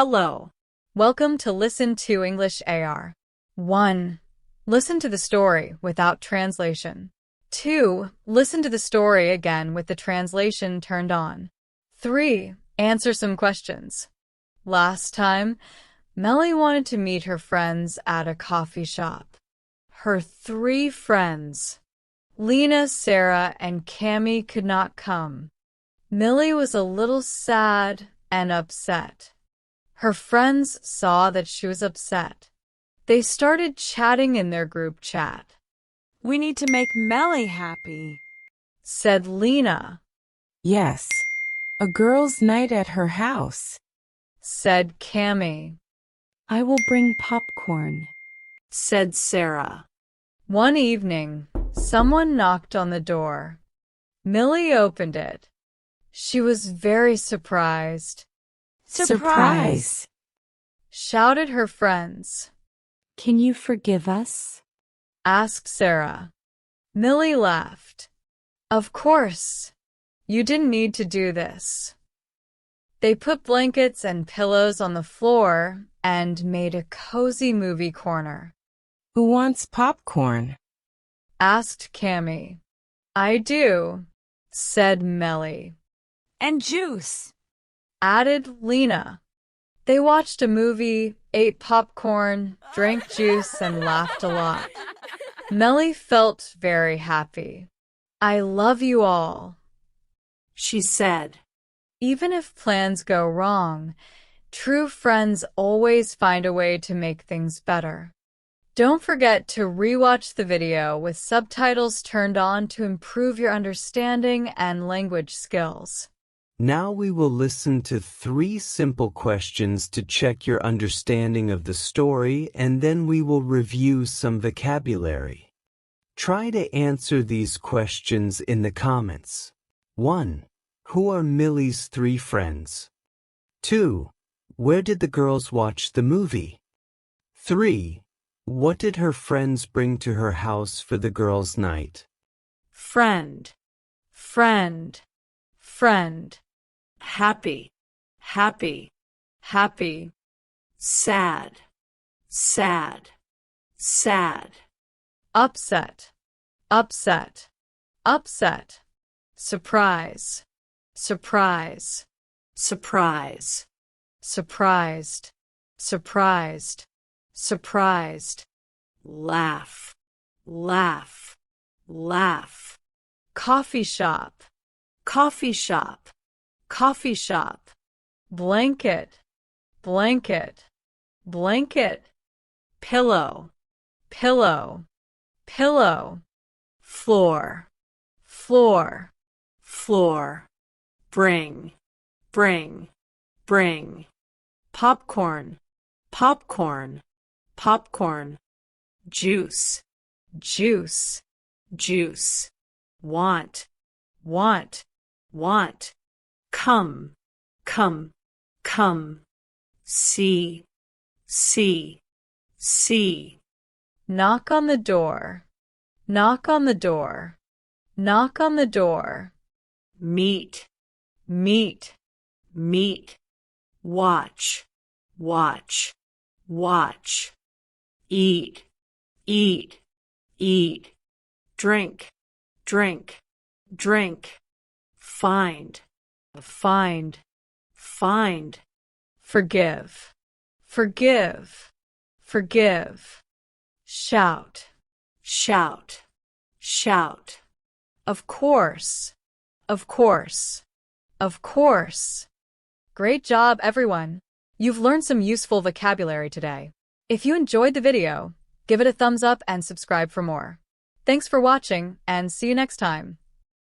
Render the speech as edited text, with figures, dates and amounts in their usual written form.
Hello. Welcome to Listen to English AR. 1. Listen to the story without translation. 2. Listen to the story again with the translation turned on. 3. Answer some questions. Last time, Melly wanted to meet her friends at a coffee shop. Her 3 friends, Lena, Sarah, and Cammie, could not come. Millie was a little sad and upset. Her friends saw that she was upset. They started chatting in their group chat. We need to make Melly happy, said Lena. Yes, a girls' night at her house, said Cammie. I will bring popcorn, said Sarah. One evening, someone knocked on the door. Millie opened it. She was very surprised. Surprise! Shouted her friends. Can you forgive us? Asked Sarah. Millie laughed. Of course. You didn't need to do this. They put blankets and pillows on the floor and made a cozy movie corner. Who wants popcorn? Asked Cammie. I do, said Melly. And juice, added Lena. They watched a movie, ate popcorn, drank juice, and laughed a lot. Melly felt very happy. I love you all, she said. Even if plans go wrong, true friends always find a way to make things better. Don't forget to rewatch the video with subtitles turned on to improve your understanding and language skills. Now we will listen to 3 simple questions to check your understanding of the story, and then we will review some vocabulary. Try to answer these questions in the comments. 1. Who are Millie's 3 friends? 2. Where did the girls watch the movie? 3. What did her friends bring to her house for the girls' night? Friend, friend, friend. Happy, happy, happy. Sad, sad, sad. Upset, upset, upset. Surprise, surprise, surprise. Surprised, surprised, surprised. Laugh, laugh, laugh. Coffee shop, coffee shop, coffee shop. Blanket, blanket, blanket. Pillow, pillow, pillow. Floor, floor, floor. Bring, bring, bring. Popcorn, popcorn, popcorn. Juice, juice, juice. Want, want, want. Come, come, come. See, see, see. Knock on the door, knock on the door, knock on the door. Meet, meet, meet. Watch, watch, watch. Eat, eat, eat. Drink, drink, drink. Find, find, find. Forgive, forgive, forgive. Shout, shout, shout. Of course, of course, of course. Great job, everyone! You've learned some useful vocabulary today. If you enjoyed the video, give it a thumbs up and subscribe for more. Thanks for watching, and see you next time.